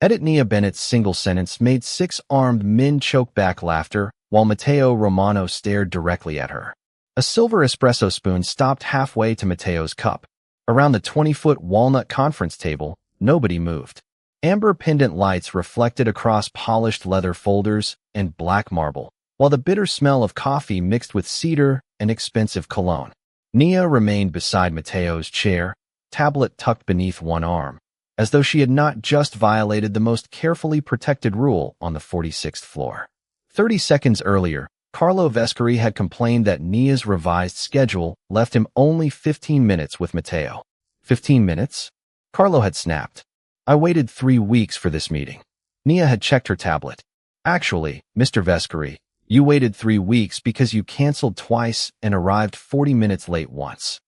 Edit Nia Bennett's single sentence made six-armed men choke back laughter while Matteo Romano stared directly at her. A silver espresso spoon stopped halfway to Matteo's cup. Around the 20-foot walnut conference table, nobody moved. Amber pendant lights reflected across polished leather folders and black marble, while the bitter smell of coffee mixed with cedar and expensive cologne. Nia remained beside Matteo's chair, tablet tucked beneath one arm, as though she had not just violated the most carefully protected rule on the 46th floor. 30 seconds earlier, Carlo Vescari had complained that Nia's revised schedule left him only 15 minutes with Matteo. 15 minutes? Carlo had snapped. I waited 3 weeks for this meeting. Nia had checked her tablet. Actually, Mr. Vescari, you waited 3 weeks because you canceled twice and arrived 40 minutes late once.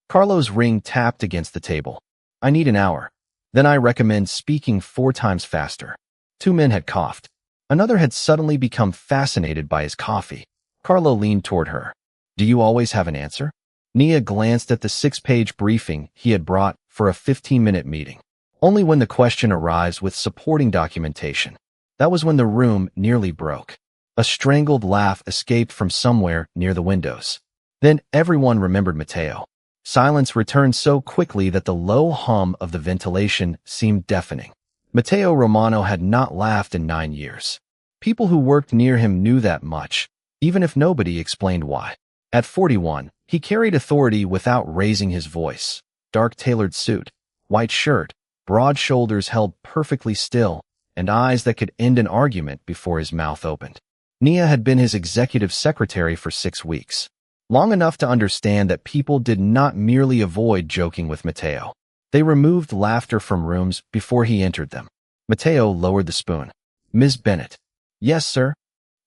Carlo's ring tapped against the table. I need an hour. Then I recommend speaking 4 times faster. 2 men had coughed. Another had suddenly become fascinated by his coffee. Carlo leaned toward her. Do you always have an answer? Nia glanced at the 6-page briefing he had brought for a 15-minute meeting. Only when the question arrives with supporting documentation. That was when the room nearly broke. A strangled laugh escaped from somewhere near the windows. Then everyone remembered Matteo. Silence returned so quickly that the low hum of the ventilation seemed deafening. Matteo Romano had not laughed in 9 years. People who worked near him knew that much, even if nobody explained why. At 41, he carried authority without raising his voice. Dark tailored suit, white shirt, broad shoulders held perfectly still, and eyes that could end an argument before his mouth opened. Nia had been his executive secretary for 6 weeks. Long enough to understand that people did not merely avoid joking with Matteo. They removed laughter from rooms before he entered them. Matteo lowered the spoon. Ms. Bennett. Yes, sir.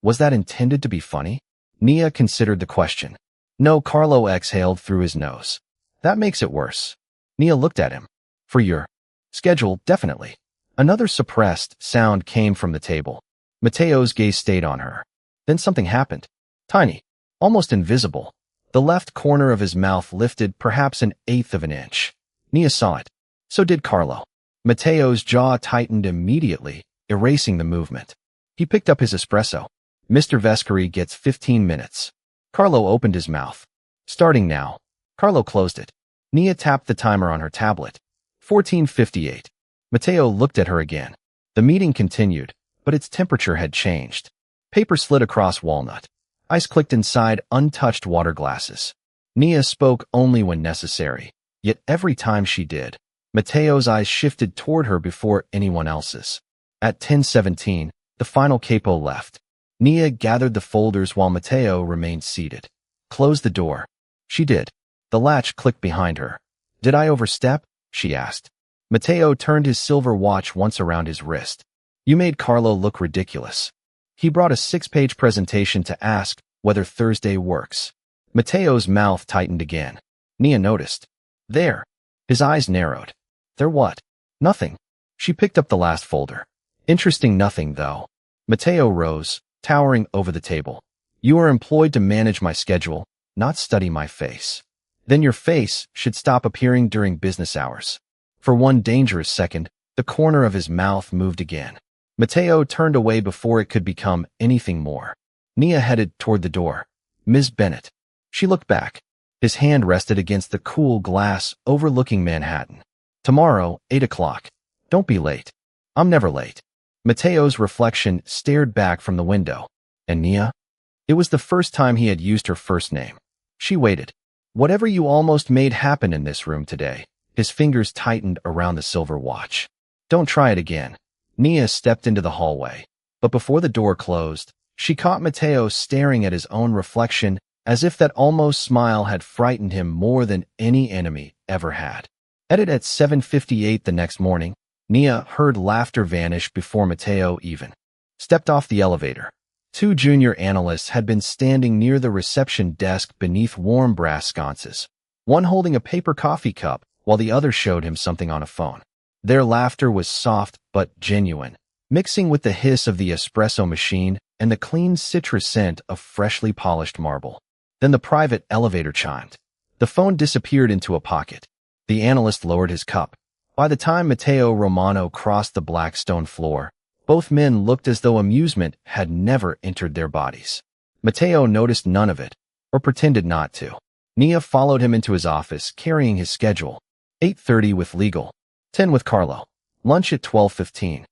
Was that intended to be funny? Nia considered the question. No, Carlo exhaled through his nose. That makes it worse. Nia looked at him. For your schedule, definitely. Another suppressed sound came from the table. Matteo's gaze stayed on her. Then something happened. Tiny. Almost invisible. The left corner of his mouth lifted perhaps 1/8 of an inch. Nia saw it. So did Carlo. Matteo's jaw tightened immediately, erasing the movement. He picked up his espresso. Mr. Vescari gets 15 minutes. Carlo opened his mouth. Starting now. Carlo closed it. Nia tapped the timer on her tablet. 14:58. Matteo looked at her again. The meeting continued, but its temperature had changed. Paper slid across walnut. Ice clicked inside untouched water glasses. Nia spoke only when necessary, yet every time she did, Matteo's eyes shifted toward her before anyone else's. At 10:17, the final capo left. Nia gathered the folders while Matteo remained seated. Close the door. She did. The latch clicked behind her. Did I overstep? She asked. Matteo turned his silver watch once around his wrist. You made Carlo look ridiculous. He brought a 6-page presentation to ask whether Thursday works. Matteo's mouth tightened again. Nia noticed. There. His eyes narrowed. There what? Nothing. She picked up the last folder. Interesting nothing, though. Matteo rose, towering over the table. You are employed to manage my schedule, not study my face. Then your face should stop appearing during business hours. For one dangerous second, the corner of his mouth moved again. Matteo turned away before it could become anything more. Nia headed toward the door. Ms. Bennett. She looked back. His hand rested against the cool glass overlooking Manhattan. Tomorrow, 8 o'clock. Don't be late. I'm never late. Matteo's reflection stared back from the window. And Nia? It was the first time he had used her first name. She waited. Whatever you almost made happen in this room today. His fingers tightened around the silver watch. Don't try it again. Nia stepped into the hallway. But before the door closed, she caught Matteo staring at his own reflection as if that almost smile had frightened him more than any enemy ever had. At 7:58 the next morning, Nia heard laughter vanish before Matteo even stepped off the elevator. 2 junior analysts had been standing near the reception desk beneath warm brass sconces, one holding a paper coffee cup while the other showed him something on a phone. Their laughter was soft but genuine, mixing with the hiss of the espresso machine and the clean citrus scent of freshly polished marble. Then the private elevator chimed. The phone disappeared into a pocket. The analyst lowered his cup. By the time Matteo Romano crossed the black stone floor, both men looked as though amusement had never entered their bodies. Matteo noticed none of it, or pretended not to. Nia followed him into his office, carrying his schedule. 8:30 with legal, 10 with Carlo. Lunch at 12:15.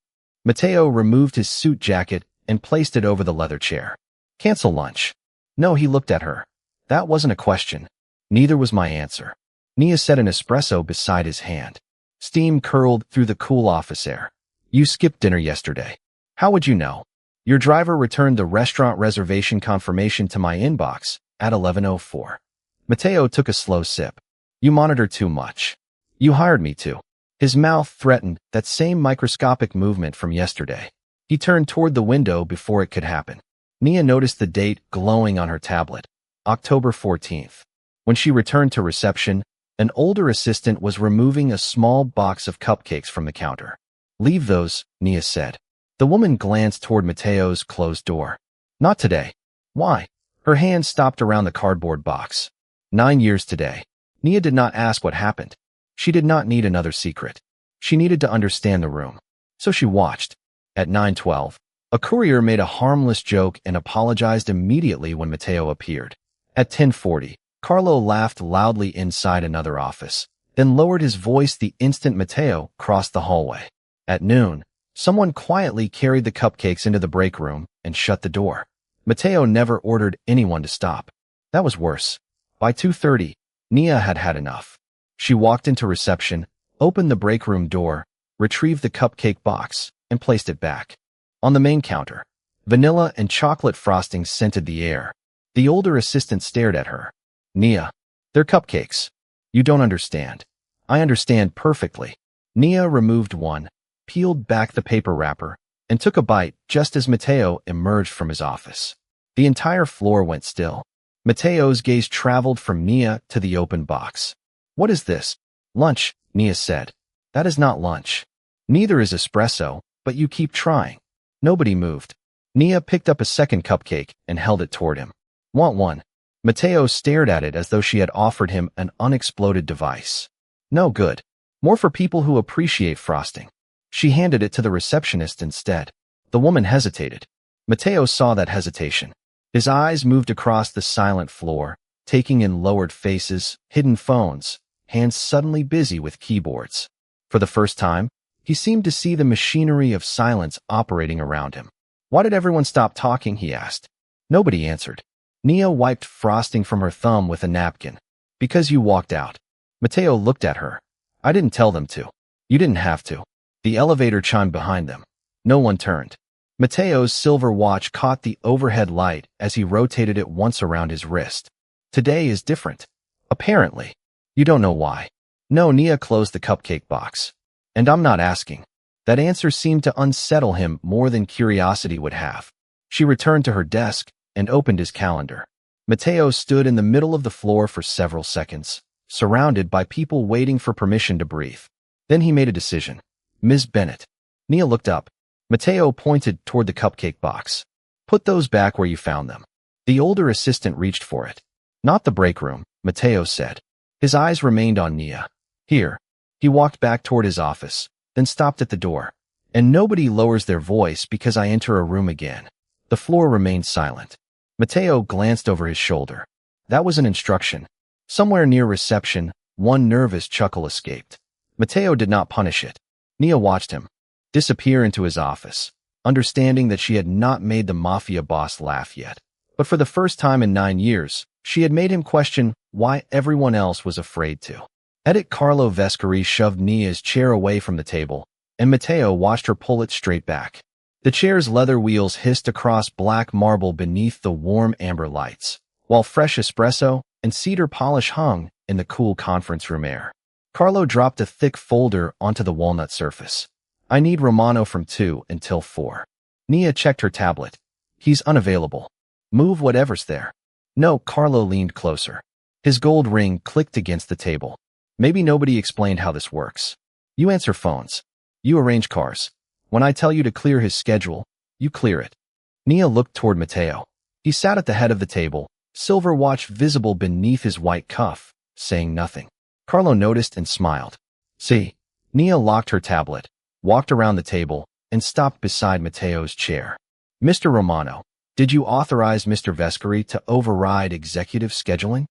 Matteo removed his suit jacket and placed it over the leather chair. Cancel lunch. No, he looked at her. That wasn't a question. Neither was my answer. Nia set an espresso beside his hand. Steam curled through the cool office air. You skipped dinner yesterday. How would you know? Your driver returned the restaurant reservation confirmation to my inbox at 11:04. Matteo took a slow sip. You monitor too much. You hired me to. His mouth threatened that same microscopic movement from yesterday. He turned toward the window before it could happen. Nia noticed the date glowing on her tablet, October 14th. When she returned to reception, an older assistant was removing a small box of cupcakes from the counter. Leave those, Nia said. The woman glanced toward Matteo's closed door. Not today. Why? Her hand stopped around the cardboard box. 9 years today. Nia did not ask what happened. She did not need another secret. She needed to understand the room. So she watched. At 9:12, a courier made a harmless joke and apologized immediately when Matteo appeared. At 10:40, Carlo laughed loudly inside another office, then lowered his voice the instant Matteo crossed the hallway. At noon, someone quietly carried the cupcakes into the break room and shut the door. Matteo never ordered anyone to stop. That was worse. By 2:30, Nia had had enough. She walked into reception, opened the break room door, retrieved the cupcake box, and placed it back. On the main counter, vanilla and chocolate frosting scented the air. The older assistant stared at her. Nia, they're cupcakes. You don't understand. I understand perfectly. Nia removed one, peeled back the paper wrapper, and took a bite just as Matteo emerged from his office. The entire floor went still. Matteo's gaze traveled from Nia to the open box. What is this? Lunch, Nia said. That is not lunch. Neither is espresso, but you keep trying. Nobody moved. Nia picked up a second cupcake and held it toward him. Want one? Matteo stared at it as though she had offered him an unexploded device. No good. More for people who appreciate frosting. She handed it to the receptionist instead. The woman hesitated. Matteo saw that hesitation. His eyes moved across the silent floor, taking in lowered faces, hidden phones, hands suddenly busy with keyboards. For the first time, he seemed to see the machinery of silence operating around him. Why did everyone stop talking, he asked. Nobody answered. Nia wiped frosting from her thumb with a napkin. Because you walked out. Matteo looked at her. I didn't tell them to. You didn't have to. The elevator chimed behind them. No one turned. Matteo's silver watch caught the overhead light as he rotated it once around his wrist. Today is different. Apparently. You don't know why. No, Nia closed the cupcake box. And I'm not asking. That answer seemed to unsettle him more than curiosity would have. She returned to her desk and opened his calendar. Matteo stood in the middle of the floor for several seconds, surrounded by people waiting for permission to breathe. Then he made a decision. Ms. Bennett. Nia looked up. Matteo pointed toward the cupcake box. Put those back where you found them. The older assistant reached for it. Not the break room, Matteo said. His eyes remained on Nia. Here. He walked back toward his office, then stopped at the door. And nobody lowers their voice because I enter a room again. The floor remained silent. Matteo glanced over his shoulder. That was an instruction. Somewhere near reception, one nervous chuckle escaped. Matteo did not punish it. Nia watched him disappear into his office, understanding that she had not made the mafia boss laugh yet. But for the first time in 9 years, she had made him question why everyone else was afraid to. Edit Carlo Vescari shoved Nia's chair away from the table, and Matteo watched her pull it straight back. The chair's leather wheels hissed across black marble beneath the warm amber lights, while fresh espresso and cedar polish hung in the cool conference room air. Carlo dropped a thick folder onto the walnut surface. I need Romano from 2 until 4. Nia checked her tablet. He's unavailable. Move whatever's there. No, Carlo leaned closer. His gold ring clicked against the table. Maybe nobody explained how this works. You answer phones. You arrange cars. When I tell you to clear his schedule, you clear it. Nia looked toward Matteo. He sat at the head of the table, silver watch visible beneath his white cuff, saying nothing. Carlo noticed and smiled. See, Nia locked her tablet, walked around the table, and stopped beside Matteo's chair. Mr. Romano, did you authorize Mr. Vescari to override executive scheduling?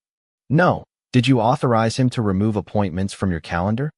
No. Did you authorize him to remove appointments from your calendar?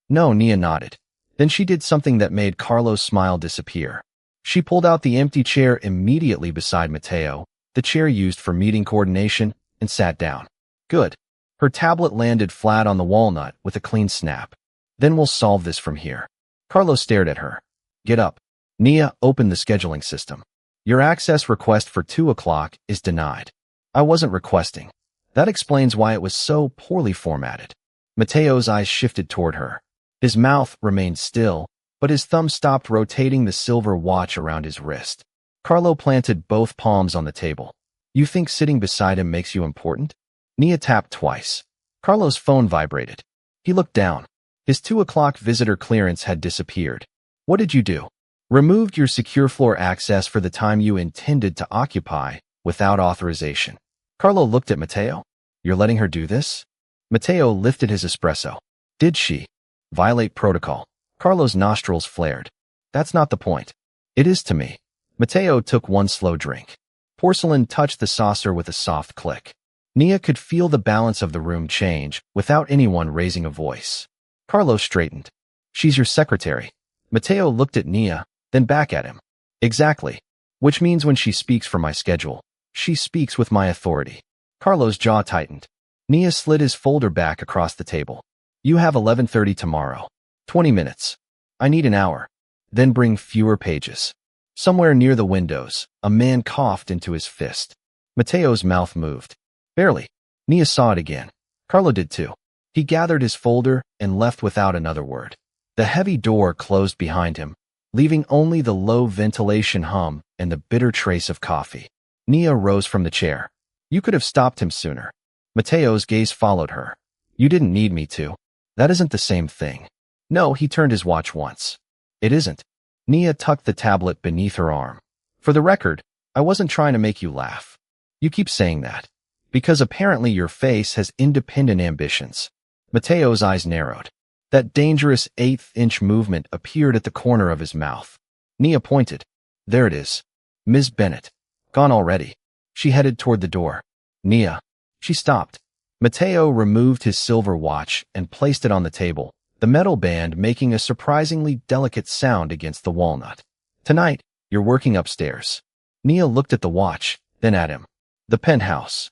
No, Nia nodded. Then she did something that made Carlo's smile disappear. She pulled out the empty chair immediately beside Matteo, the chair used for meeting coordination, and sat down. Good. Her tablet landed flat on the walnut with a clean snap. Then we'll solve this from here. Carlo stared at her. Get up. Nia opened the scheduling system. Your access request for 2 o'clock is denied. I wasn't requesting. That explains why it was so poorly formatted. Matteo's eyes shifted toward her. His mouth remained still, but his thumb stopped rotating the silver watch around his wrist. Carlo planted both palms on the table. You think sitting beside him makes you important? Nia tapped twice. Carlo's phone vibrated. He looked down. His 2 o'clock visitor clearance had disappeared. What did you do? Removed your secure floor access for the time you intended to occupy without authorization. Carlo looked at Matteo. You're letting her do this? Matteo lifted his espresso. Did she violate protocol? Carlo's nostrils flared. That's not the point. It is to me. Matteo took one slow drink. Porcelain touched the saucer with a soft click. Nia could feel the balance of the room change without anyone raising a voice. Carlo straightened. She's your secretary. Matteo looked at Nia, then back at him. Exactly. Which means when she speaks for my schedule, she speaks with my authority. Carlo's jaw tightened. Nia slid his folder back across the table. You have 11:30 tomorrow. 20 minutes. I need an hour. Then bring fewer pages. Somewhere near the windows, a man coughed into his fist. Matteo's mouth moved. Barely. Nia saw it again. Carlo did too. He gathered his folder and left without another word. The heavy door closed behind him, leaving only the low ventilation hum and the bitter trace of coffee. Nia rose from the chair. You could have stopped him sooner. Matteo's gaze followed her. You didn't need me to. That isn't the same thing. No, he turned his watch once. It isn't. Nia tucked the tablet beneath her arm. For the record, I wasn't trying to make you laugh. You keep saying that. Because apparently your face has independent ambitions. Matteo's eyes narrowed. That dangerous 1/8-inch movement appeared at the corner of his mouth. Nia pointed. There it is. Ms. Bennett. Gone already. She headed toward the door. Nia. She stopped. Matteo removed his silver watch and placed it on the table, the metal band making a surprisingly delicate sound against the walnut. Tonight, you're working upstairs. Nia looked at the watch, then at him. The penthouse.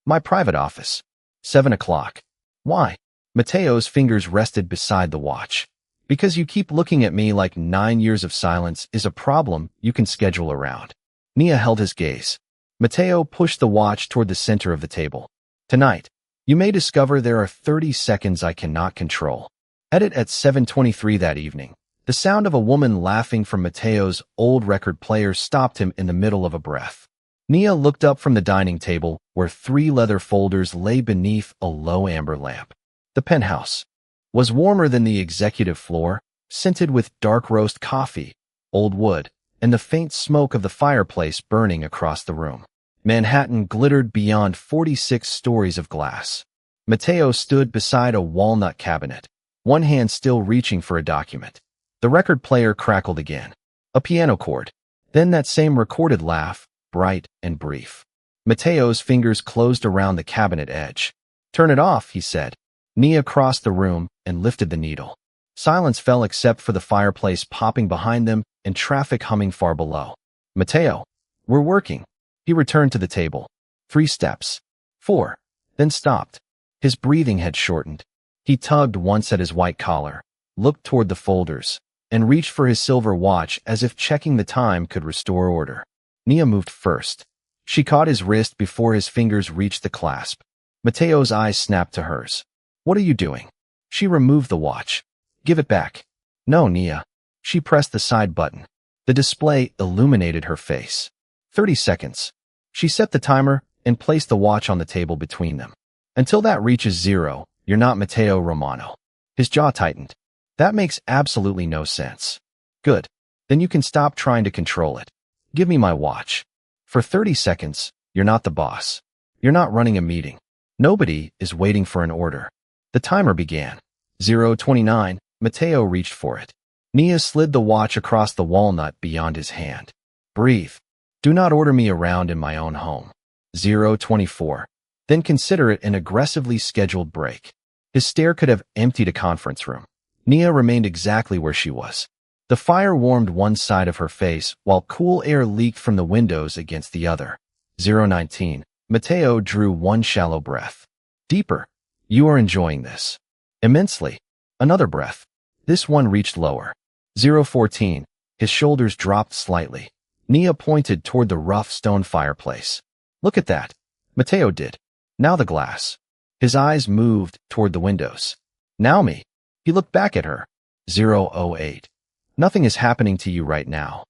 My private office. 7 o'clock. Why? Matteo's fingers rested beside the watch. Because you keep looking at me like 9 years of silence is a problem you can schedule around. Nia held his gaze. Matteo pushed the watch toward the center of the table. Tonight, you may discover there are 30 seconds I cannot control. Edit at 7:23 that evening. The sound of a woman laughing from Matteo's old record player stopped him in the middle of a breath. Nia looked up from the dining table where 3 leather folders lay beneath a low amber lamp. The penthouse was warmer than the executive floor, scented with dark roast coffee, old wood, and the faint smoke of the fireplace burning across the room. Manhattan glittered beyond 46 stories of glass. Matteo stood beside a walnut cabinet, one hand still reaching for a document. The record player crackled again. A piano chord. Then that same recorded laugh, bright and brief. Matteo's fingers closed around the cabinet edge. Turn it off, he said. Nia crossed the room and lifted the needle. Silence fell except for the fireplace popping behind them and traffic humming far below. Matteo, we're working. He returned to the table. 3 steps. 4. Then stopped. His breathing had shortened. He tugged once at his white collar, looked toward the folders, and reached for his silver watch as if checking the time could restore order. Nia moved first. She caught his wrist before his fingers reached the clasp. Matteo's eyes snapped to hers. What are you doing? She removed the watch. Give it back. No, Nia. She pressed the side button. The display illuminated her face. 30 seconds. She set the timer and placed the watch on the table between them. Until that reaches 0, you're not Matteo Romano. His jaw tightened. That makes absolutely no sense. Good. Then you can stop trying to control it. Give me my watch. For 30 seconds, you're not the boss. You're not running a meeting. Nobody is waiting for an order. The timer began. 0:29. Matteo reached for it. Nia slid the watch across the walnut beyond his hand. Breathe. Do not order me around in my own home. 024. Then consider it an aggressively scheduled break. His stare could have emptied a conference room. Nia remained exactly where she was. The fire warmed one side of her face, while cool air leaked from the windows against the other. 019. Matteo drew one shallow breath. Deeper. You are enjoying this. Immensely. Another breath. This one reached lower. 014. His shoulders dropped slightly. Nia pointed toward the rough stone fireplace. Look at that. Matteo did. Now the glass. His eyes moved toward the windows. Now me. He looked back at her. 008. Nothing is happening to you right now.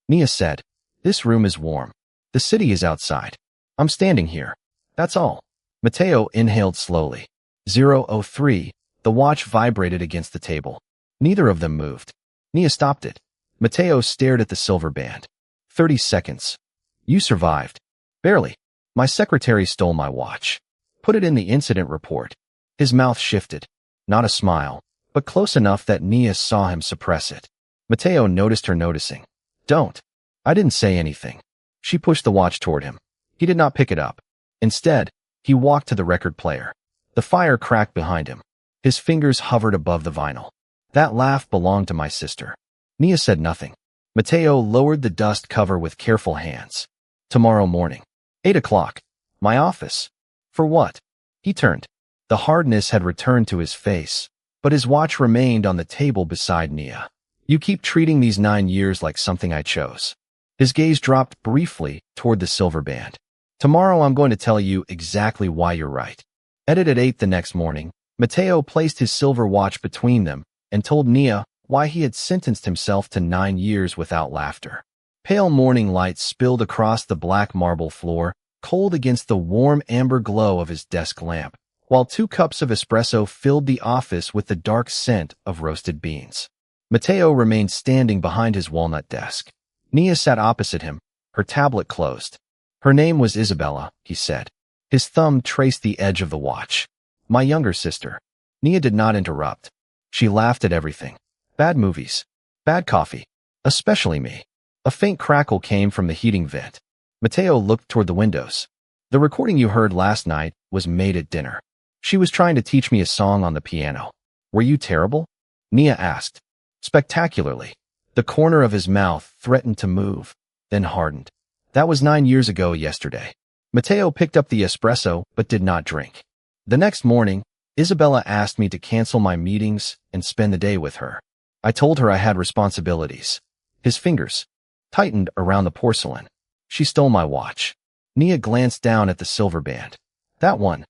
Nia said. This room is warm. The city is outside. I'm standing here. That's all. Matteo inhaled slowly. 003. The watch vibrated against the table. Neither of them moved. Nia stopped it. Matteo stared at the silver band. 30 seconds. You survived. Barely. My secretary stole my watch. Put it in the incident report. His mouth shifted. Not a smile, but close enough that Nia saw him suppress it. Matteo noticed her noticing. Don't. I didn't say anything. She pushed the watch toward him. He did not pick it up. Instead, he walked to the record player. The fire cracked behind him. His fingers hovered above the vinyl. That laugh belonged to my sister. Nia said nothing. Matteo lowered the dust cover with careful hands. Tomorrow morning. 8 o'clock. My office. For what? He turned. The hardness had returned to his face, but his watch remained on the table beside Nia. You keep treating these 9 years like something I chose. His gaze dropped briefly toward the silver band. Tomorrow I'm going to tell you exactly why you're right. At 8 the next morning, Matteo placed his silver watch between them and told Nia why he had sentenced himself to 9 years without laughter. Pale morning light spilled across the black marble floor, cold against the warm amber glow of his desk lamp, while 2 cups of espresso filled the office with the dark scent of roasted beans. Matteo remained standing behind his walnut desk. Nia sat opposite him, her tablet closed. Her name was Isabella, he said. His thumb traced the edge of the watch. My younger sister. Nia did not interrupt. She laughed at everything. Bad movies. Bad coffee. Especially me. A faint crackle came from the heating vent. Matteo looked toward the windows. The recording you heard last night was made at dinner. She was trying to teach me a song on the piano. Were you terrible? Nia asked. Spectacularly. The corner of his mouth threatened to move, then hardened. That was 9 years ago yesterday. Matteo picked up the espresso but did not drink. The next morning, Isabella asked me to cancel my meetings and spend the day with her. I told her I had responsibilities. His fingers tightened around the porcelain. She stole my watch. Nia glanced down at the silver band. That one.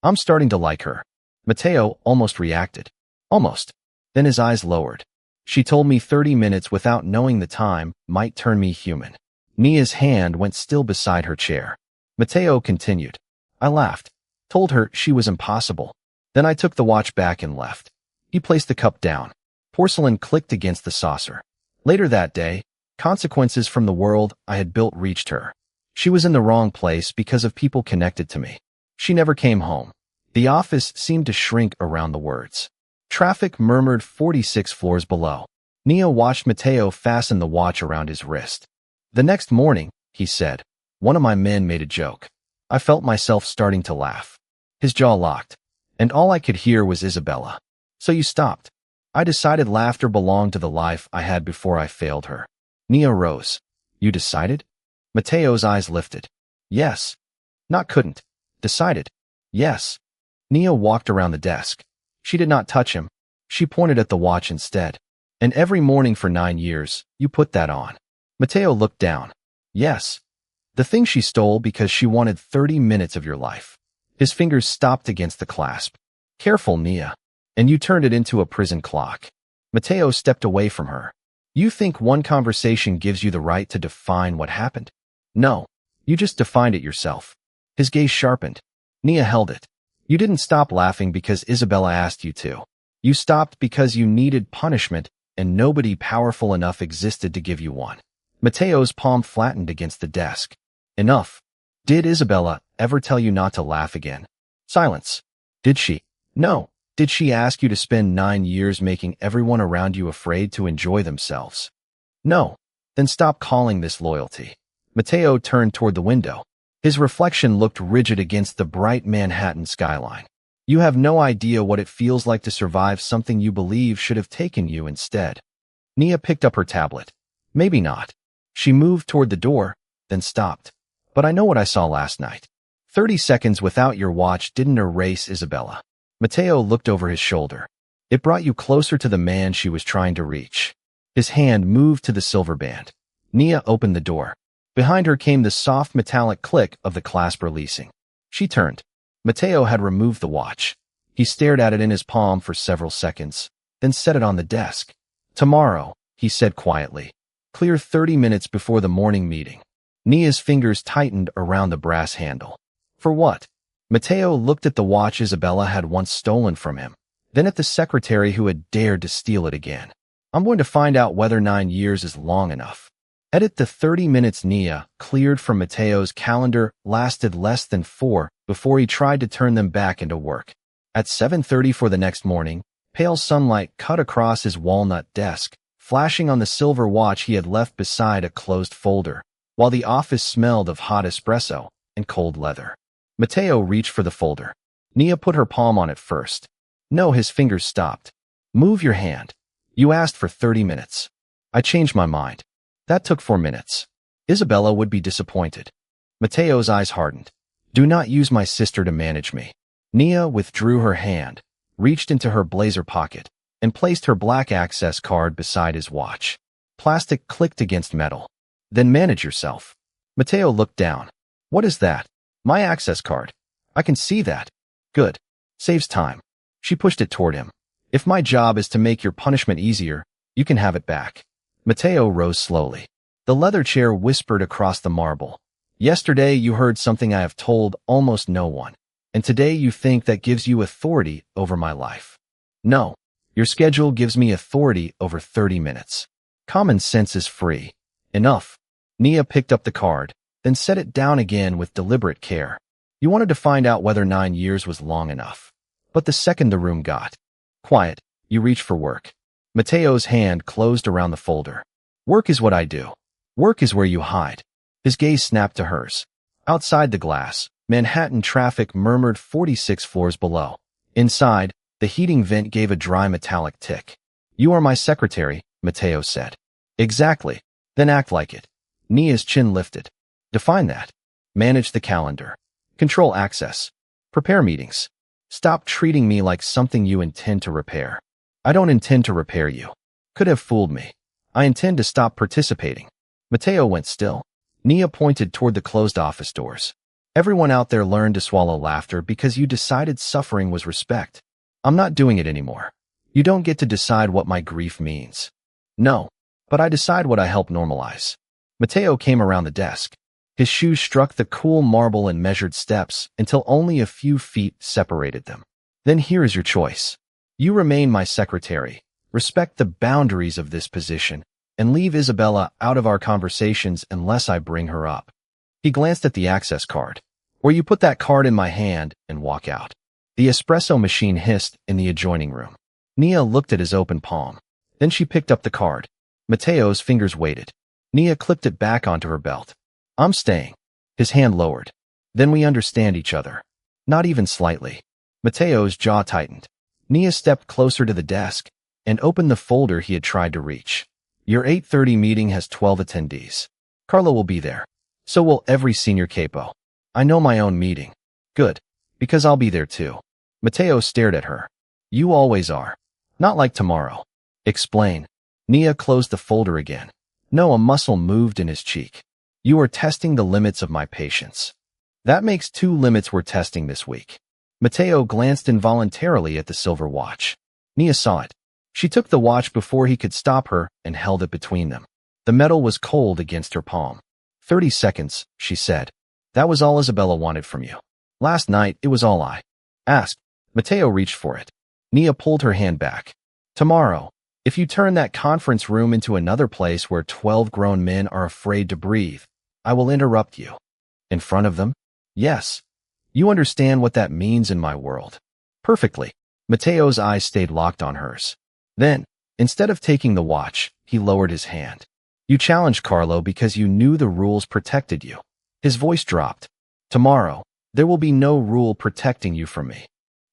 I'm starting to like her. Matteo almost reacted. Almost. Then his eyes lowered. She told me 30 minutes without knowing the time might turn me human. Nia's hand went still beside her chair. Matteo continued. I laughed. Told her she was impossible. Then I took the watch back and left. He placed the cup down. Porcelain clicked against the saucer. Later that day, consequences from the world I had built reached her. She was in the wrong place because of people connected to me. She never came home. The office seemed to shrink around the words. Traffic murmured 46 floors below. Nia watched Matteo fasten the watch around his wrist. The next morning, he said, one of my men made a joke. I felt myself starting to laugh. His jaw locked, and all I could hear was Isabella. So you stopped. I decided laughter belonged to the life I had before I failed her. Nia rose. You decided? Matteo's eyes lifted. Yes. Not couldn't. Decided. Yes. Nia walked around the desk. She did not touch him. She pointed at the watch instead. And every morning for 9 years, you put that on. Matteo looked down. Yes. The thing she stole because she wanted 30 minutes of your life. His fingers stopped against the clasp. Careful, Nia. And you turned it into a prison clock. Matteo stepped away from her. You think one conversation gives you the right to define what happened? No. You just defined it yourself. His gaze sharpened. Nia held it. You didn't stop laughing because Isabella asked you to. You stopped because you needed punishment and nobody powerful enough existed to give you one. Matteo's palm flattened against the desk. Enough. Did Isabella ever tell you not to laugh again? Silence. Did she? No. Did she ask you to spend 9 years making everyone around you afraid to enjoy themselves? No. Then stop calling this loyalty. Mateo turned toward the window. His reflection looked rigid against the bright Manhattan skyline. You have no idea what it feels like to survive something you believe should have taken you instead. Nia picked up her tablet. Maybe not. She moved toward the door, then stopped. But I know what I saw last night. 30 seconds without your watch didn't erase Isabella. Mateo looked over his shoulder. It brought you closer to the man she was trying to reach. His hand moved to the silver band. Nia opened the door. Behind her came the soft metallic click of the clasp releasing. She turned. Mateo had removed the watch. He stared at it in his palm for several seconds, then set it on the desk. Tomorrow, he said quietly. Clear 30 minutes before the morning meeting. Nia's fingers tightened around the brass handle. For what? Mateo looked at the watch Isabella had once stolen from him, then at the secretary who had dared to steal it again. I'm going to find out whether 9 years is long enough. Edit the 30 minutes Nia cleared from Mateo's calendar lasted less than 4 before he tried to turn them back into work. At 7:30 for the next morning, pale sunlight cut across his walnut desk, flashing on the silver watch he had left beside a closed folder, while the office smelled of hot espresso and cold leather. Mateo reached for the folder. Nia put her palm on it first. No, his fingers stopped. Move your hand. You asked for 30 minutes. I changed my mind. That took 4 minutes. Isabella would be disappointed. Mateo's eyes hardened. Do not use my sister to manage me. Nia withdrew her hand, reached into her blazer pocket, and placed her black access card beside his watch. Plastic clicked against metal. Then manage yourself. Mateo looked down. What is that? My access card. I can see that. Good. Saves time. She pushed it toward him. If my job is to make your punishment easier, you can have it back. Mateo rose slowly. The leather chair whispered across the marble. Yesterday you heard something I have told almost no one, and today you think that gives you authority over my life. No, your schedule gives me authority over 30 minutes. Common sense is free. Enough. Nia picked up the card, then set it down again with deliberate care. You wanted to find out whether 9 years was long enough. But the second the room got quiet, you reached for work. Mateo's hand closed around the folder. Work is what I do. Work is where you hide. His gaze snapped to hers. Outside the glass, Manhattan traffic murmured 46 floors below. Inside, the heating vent gave a dry metallic tick. You are my secretary, Mateo said. Exactly. Then act like it. Nia's chin lifted. Define that. Manage the calendar. Control access. Prepare meetings. Stop treating me like something you intend to repair. I don't intend to repair you. Could have fooled me. I intend to stop participating. Mateo went still. Nia pointed toward the closed office doors. Everyone out there learned to swallow laughter because you decided suffering was respect. I'm not doing it anymore. You don't get to decide what my grief means. No, but I decide what I help normalize. Mateo came around the desk. His shoes struck the cool marble and measured steps until only a few feet separated them. Then here is your choice. You remain my secretary, respect the boundaries of this position, and leave Isabella out of our conversations unless I bring her up. He glanced at the access card. Or you put that card in my hand and walk out. The espresso machine hissed in the adjoining room. Nia looked at his open palm. Then she picked up the card. Mateo's fingers waited. Nia clipped it back onto her belt. I'm staying. His hand lowered. Then we understand each other. Not even slightly. Mateo's jaw tightened. Nia stepped closer to the desk and opened the folder he had tried to reach. Your 8:30 meeting has 12 attendees. Carla will be there. So will every senior capo. I know my own meeting. Good. Because I'll be there too. Mateo stared at her. You always are. Not like tomorrow. Explain. Nia closed the folder again. No, a muscle moved in his cheek. You are testing the limits of my patience. That makes 2 limits we're testing this week. Mateo glanced involuntarily at the silver watch. Nia saw it. She took the watch before he could stop her and held it between them. The metal was cold against her palm. 30 seconds, she said. That was all Isabella wanted from you. Last night, it was all I asked. Mateo reached for it. Nia pulled her hand back. Tomorrow, if you turn that conference room into another place where 12 grown men are afraid to breathe, I will interrupt you. In front of them? Yes. You understand what that means in my world. Perfectly. Mateo's eyes stayed locked on hers. Then, instead of taking the watch, he lowered his hand. You challenged Carlo because you knew the rules protected you. His voice dropped. Tomorrow, there will be no rule protecting you from me.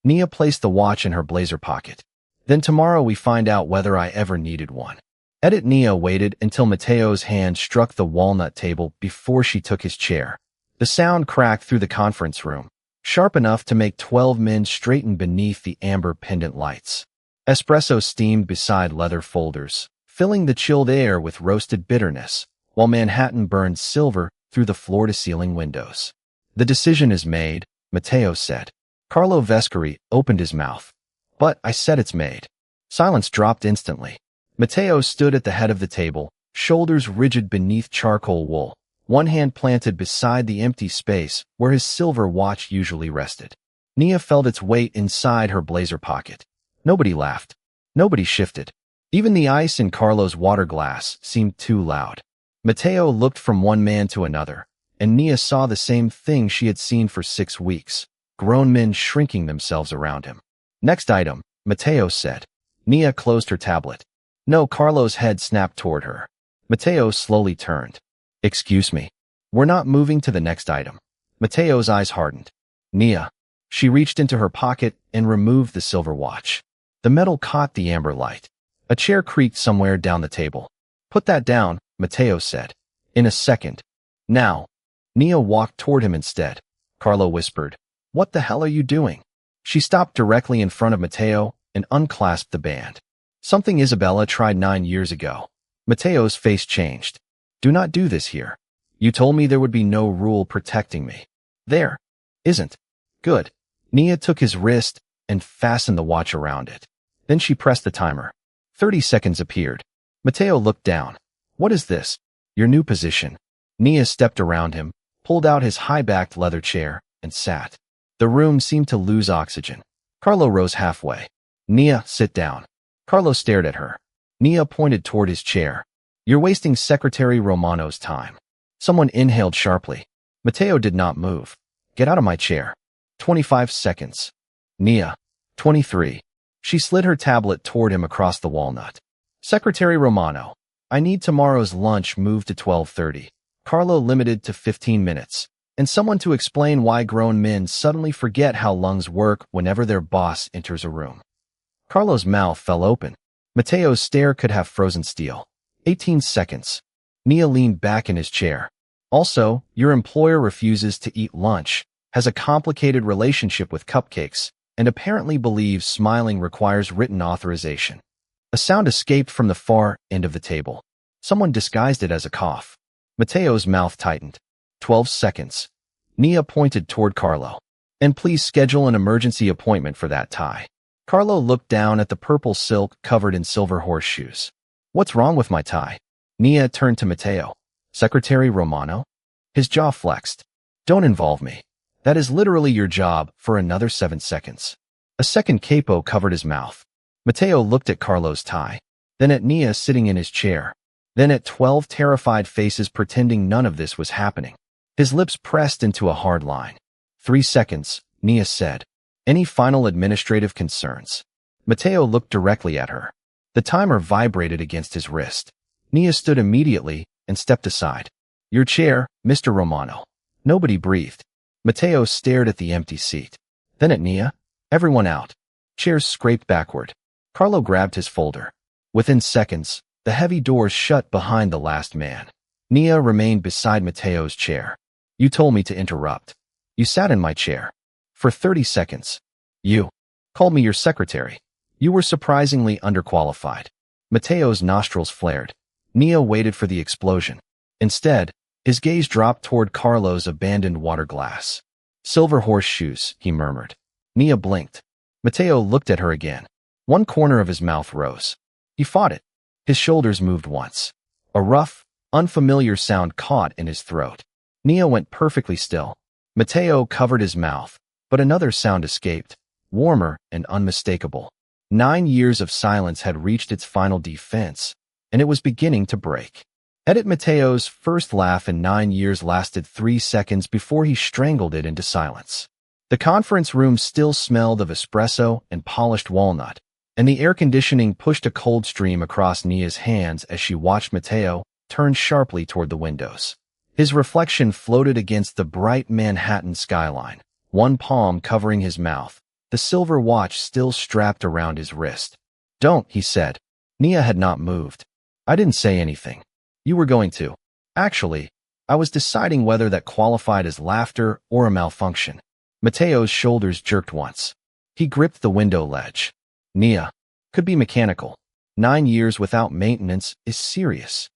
Nia placed the watch in her blazer pocket. Then tomorrow we find out whether I ever needed one. Nia waited until Mateo's hand struck the walnut table before she took his chair. The sound cracked through the conference room, sharp enough to make 12 men straighten beneath the amber pendant lights. Espresso steamed beside leather folders, filling the chilled air with roasted bitterness, while Manhattan burned silver through the floor-to-ceiling windows. The decision is made, Mateo said. Carlo Vescari opened his mouth. But I said it's made. Silence dropped instantly. Mateo stood at the head of the table, shoulders rigid beneath charcoal wool, one hand planted beside the empty space where his silver watch usually rested. Nia felt its weight inside her blazer pocket. Nobody laughed. Nobody shifted. Even the ice in Carlo's water glass seemed too loud. Mateo looked from one man to another, and Nia saw the same thing she had seen for 6 weeks, grown men shrinking themselves around him. Next item, Mateo said. Nia closed her tablet. No, Carlo's head snapped toward her. Mateo slowly turned. Excuse me. We're not moving to the next item. Mateo's eyes hardened. Nia. She reached into her pocket and removed the silver watch. The metal caught the amber light. A chair creaked somewhere down the table. Put that down, Mateo said. In a second. Now. Nia walked toward him instead. Carlo whispered. What the hell are you doing? She stopped directly in front of Mateo and unclasped the band. Something Isabella tried 9 years ago. Mateo's face changed. Do not do this here. You told me there would be no rule protecting me. There. Isn't. Good. Nia took his wrist and fastened the watch around it. Then she pressed the timer. 30 seconds appeared. Mateo looked down. What is this? Your new position. Nia stepped around him, pulled out his high-backed leather chair, and sat. The room seemed to lose oxygen. Carlo rose halfway. Nia, sit down. Carlo stared at her. Nia pointed toward his chair. You're wasting Secretary Romano's time. Someone inhaled sharply. Mateo did not move. Get out of my chair. 25 seconds. Nia. 23. She slid her tablet toward him across the walnut. Secretary Romano. I need tomorrow's lunch moved to 12:30. Carlo limited to 15 minutes. And someone to explain why grown men suddenly forget how lungs work whenever their boss enters a room. Carlo's mouth fell open. Mateo's stare could have frozen steel. 18 seconds. Nia leaned back in his chair. Also, your employer refuses to eat lunch, has a complicated relationship with cupcakes, and apparently believes smiling requires written authorization. A sound escaped from the far end of the table. Someone disguised it as a cough. Mateo's mouth tightened. 12 seconds. Nia pointed toward Carlo. And please schedule an emergency appointment for that tie. Carlo looked down at the purple silk covered in silver horseshoes. What's wrong with my tie? Nia turned to Mateo. Secretary Romano? His jaw flexed. Don't involve me. That is literally your job for another 7 seconds. A second capo covered his mouth. Mateo looked at Carlo's tie, then at Nia sitting in his chair, then at 12 terrified faces pretending none of this was happening. His lips pressed into a hard line. 3 seconds, Nia said. Any final administrative concerns? Mateo looked directly at her. The timer vibrated against his wrist. Nia stood immediately and stepped aside. Your chair, Mr. Romano. Nobody breathed. Mateo stared at the empty seat. Then at Nia. Everyone out. Chairs scraped backward. Carlo grabbed his folder. Within seconds, the heavy doors shut behind the last man. Nia remained beside Mateo's chair. You told me to interrupt. You sat in my chair. For 30 seconds. You called me your secretary. You were surprisingly underqualified. Mateo's nostrils flared. Nia waited for the explosion. Instead, his gaze dropped toward Carlo's abandoned water glass. Silver horseshoes, he murmured. Nia blinked. Mateo looked at her again. One corner of his mouth rose. He fought it. His shoulders moved once. A rough, unfamiliar sound caught in his throat. Nia went perfectly still. Mateo covered his mouth, but another sound escaped, warmer and unmistakable. 9 years of silence had reached its final defense, and it was beginning to break. Mateo's first laugh in 9 years lasted 3 seconds before he strangled it into silence. The conference room still smelled of espresso and polished walnut, and the air conditioning pushed a cold stream across Nia's hands as she watched Mateo turn sharply toward the windows. His reflection floated against the bright Manhattan skyline, one palm covering his mouth, the silver watch still strapped around his wrist. "Don't," he said. Nia had not moved. "I didn't say anything. You were going to." "Actually, I was deciding whether that qualified as laughter or a malfunction." Mateo's shoulders jerked once. He gripped the window ledge. "Nia, could be mechanical. 9 years without maintenance is serious."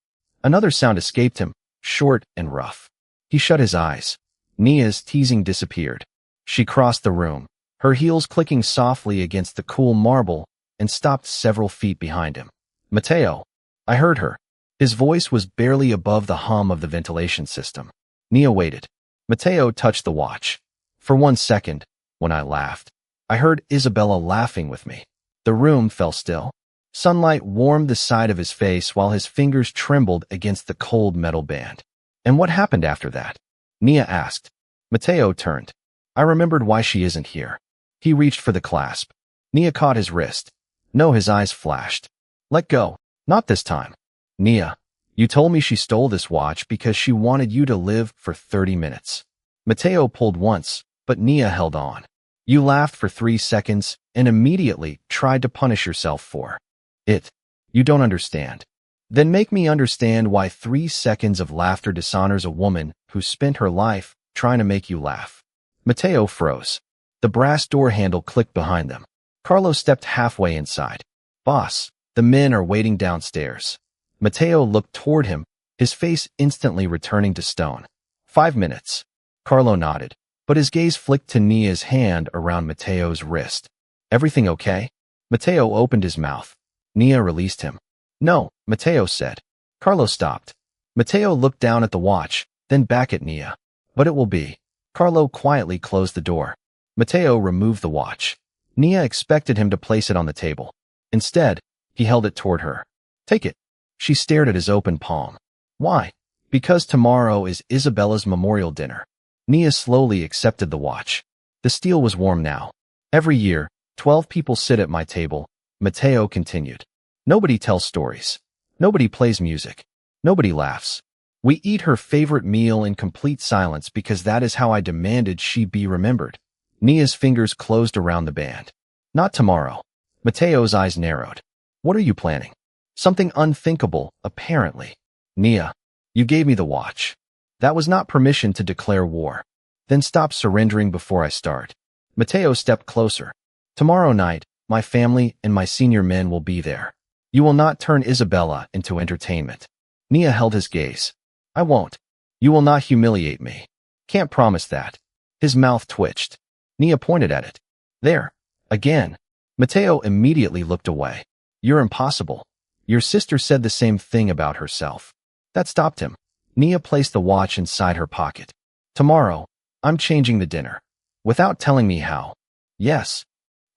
Another sound escaped him, short and rough. He shut his eyes. Nia's teasing disappeared. She crossed the room, her heels clicking softly against the cool marble, and stopped several feet behind him. "Mateo." I heard her. His voice was barely above the hum of the ventilation system. Nia waited. Mateo touched the watch. "For 1 second, when I laughed, I heard Isabella laughing with me." The room fell still. Sunlight warmed the side of his face while his fingers trembled against the cold metal band. "And what happened after that?" Nia asked. Mateo turned. "I remembered why she isn't here." He reached for the clasp. Nia caught his wrist. No, his eyes flashed. "Let go. Not this time." "Nia, you told me she stole this watch because she wanted you to live for 30 minutes. Mateo pulled once, but Nia held on. "You laughed for 3 seconds and immediately tried to punish yourself for it. You don't understand." "Then make me understand why 3 seconds of laughter dishonors a woman who spent her life trying to make you laugh." Mateo froze. The brass door handle clicked behind them. Carlo stepped halfway inside. "Boss, the men are waiting downstairs." Mateo looked toward him, his face instantly returning to stone. 5 minutes. Carlo nodded, but his gaze flicked to Nia's hand around Mateo's wrist. "Everything okay?" Mateo opened his mouth. Nia released him. "No," Mateo said. Carlo stopped. Mateo looked down at the watch, then back at Nia. "But it will be." Carlo quietly closed the door. Mateo removed the watch. Nia expected him to place it on the table. Instead, he held it toward her. "Take it." She stared at his open palm. "Why?" "Because tomorrow is Isabella's memorial dinner." Nia slowly accepted the watch. The steel was warm now. "Every year, 12 people sit at my table," Mateo continued. "Nobody tells stories. Nobody plays music. Nobody laughs. We eat her favorite meal in complete silence because that is how I demanded she be remembered." Nia's fingers closed around the band. "Not tomorrow." Mateo's eyes narrowed. "What are you planning?" "Something unthinkable, apparently." "Nia, you gave me the watch. That was not permission to declare war. Then stop surrendering before I start." Mateo stepped closer. "Tomorrow night, my family and my senior men will be there. You will not turn Isabella into entertainment." Nia held his gaze. "I won't. You will not humiliate me." "Can't promise that." His mouth twitched. Nia pointed at it. "There. Again." Mateo immediately looked away. "You're impossible. Your sister said the same thing about herself." That stopped him. Nia placed the watch inside her pocket. "Tomorrow, I'm changing the dinner." "Without telling me how." "Yes."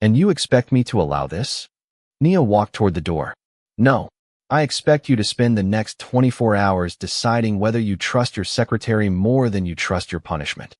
"And you expect me to allow this?" Nia walked toward the door. "No. I expect you to spend the next 24 hours deciding whether you trust your secretary more than you trust your punishment."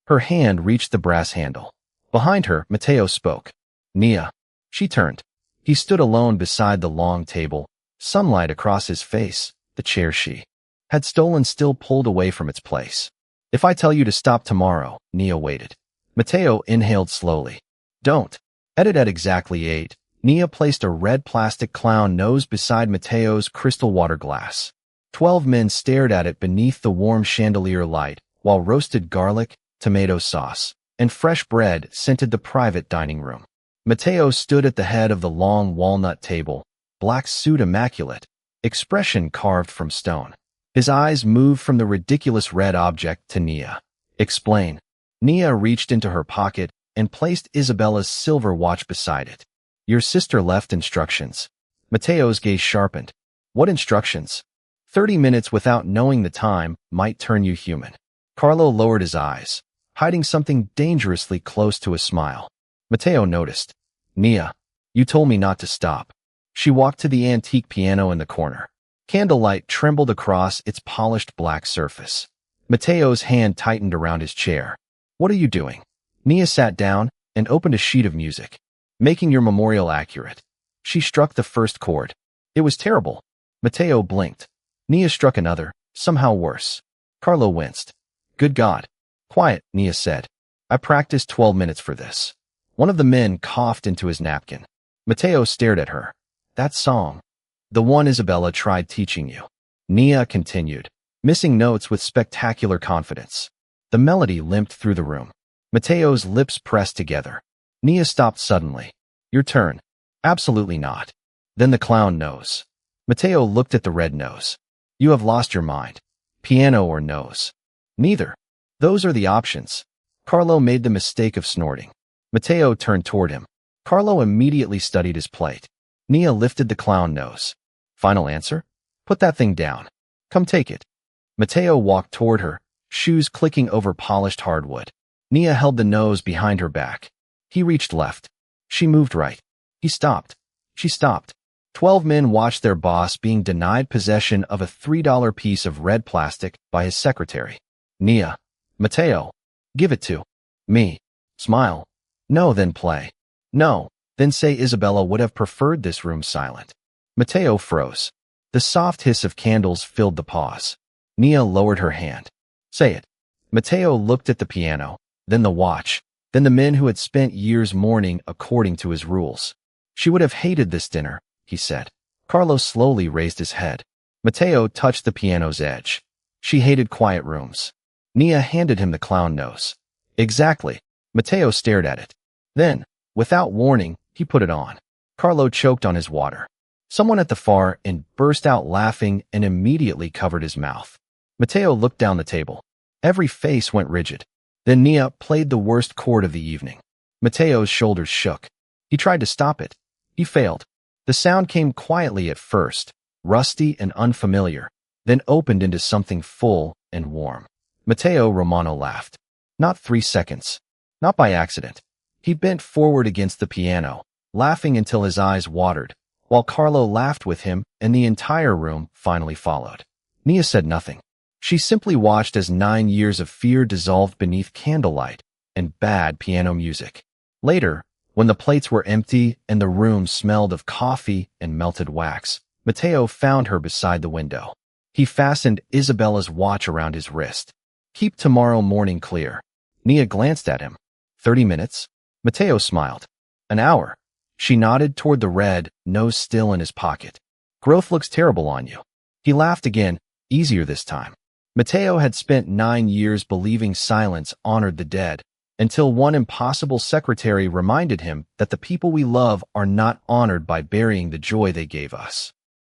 Her hand reached the brass handle. Behind her, Mateo spoke. "Nia." She turned. He stood alone beside the long table, sunlight across his face, the chair she had stolen still pulled away from its place. "If I tell you to stop tomorrow," Nia waited. Mateo inhaled slowly. "Don't." At exactly 8, Nia placed a red plastic clown nose beside Mateo's crystal water glass. 12 men stared at it beneath the warm chandelier light, while roasted garlic, tomato sauce, and fresh bread scented the private dining room. Mateo stood at the head of the long walnut table, black suit immaculate, expression carved from stone. His eyes moved from the ridiculous red object to Nia. "Explain." Nia reached into her pocket and placed Isabella's silver watch beside it. "Your sister left instructions." Mateo's gaze sharpened. "What instructions?" 30 minutes without knowing the time might turn you human." Carlo lowered his eyes, hiding something dangerously close to a smile. Mateo noticed. "Nia, you told me not to stop." She walked to the antique piano in the corner. Candlelight trembled across its polished black surface. Mateo's hand tightened around his chair. "What are you doing?" Nia sat down and opened a sheet of music. Making your memorial accurate. She struck the first chord. It was terrible. Mateo blinked. Nia struck another, somehow worse. Carlo winced. Good God. Quiet, Nia said. I practiced 12 minutes for this. One of the men coughed into his napkin. Mateo stared at her. That song. The one Isabella tried teaching you. Nia continued, missing notes with spectacular confidence. The melody limped through the room. Mateo's lips pressed together. Nia stopped suddenly. Your turn. Absolutely not. Then the clown nose. Mateo looked at the red nose. You have lost your mind. Piano or nose? Neither. Those are the options. Carlo made the mistake of snorting. Mateo turned toward him. Carlo immediately studied his plate. Nia lifted the clown nose. Final answer? Put that thing down. Come take it. Mateo walked toward her, shoes clicking over polished hardwood. Nia held the nose behind her back. He reached left. She moved right. He stopped. She stopped. 12 men watched their boss being denied possession of a $3 piece of red plastic by his secretary. Nia. Mateo. Give it to me. Smile. No, then play. No, then say Isabella would have preferred this room silent. Mateo froze. The soft hiss of candles filled the pause. Nia lowered her hand. Say it. Mateo looked at the piano, then the watch, then the men who had spent years mourning according to his rules. She would have hated this dinner, he said. Carlos slowly raised his head. Mateo touched the piano's edge. She hated quiet rooms. Nia handed him the clown nose. Exactly. Mateo stared at it. Then, without warning, he put it on. Carlo choked on his water. Someone at the far end burst out laughing and immediately covered his mouth. Mateo looked down the table. Every face went rigid. Then Nia played the worst chord of the evening. Mateo's shoulders shook. He tried to stop it. He failed. The sound came quietly at first, rusty and unfamiliar, then opened into something full and warm. Mateo Romano laughed. Not 3 seconds. Not by accident. He bent forward against the piano, laughing until his eyes watered, while Carlo laughed with him and the entire room finally followed. Nia said nothing. She simply watched as 9 years of fear dissolved beneath candlelight and bad piano music. Later, when the plates were empty and the room smelled of coffee and melted wax, Mateo found her beside the window. He fastened Isabella's watch around his wrist. Keep tomorrow morning clear. Nia glanced at him. 30 minutes? Mateo smiled. An hour. She nodded toward the red, nose still in his pocket. Growth looks terrible on you. He laughed again, easier this time. Mateo had spent 9 years believing silence honored the dead, until one impossible secretary reminded him that the people we love are not honored by burying the joy they gave us.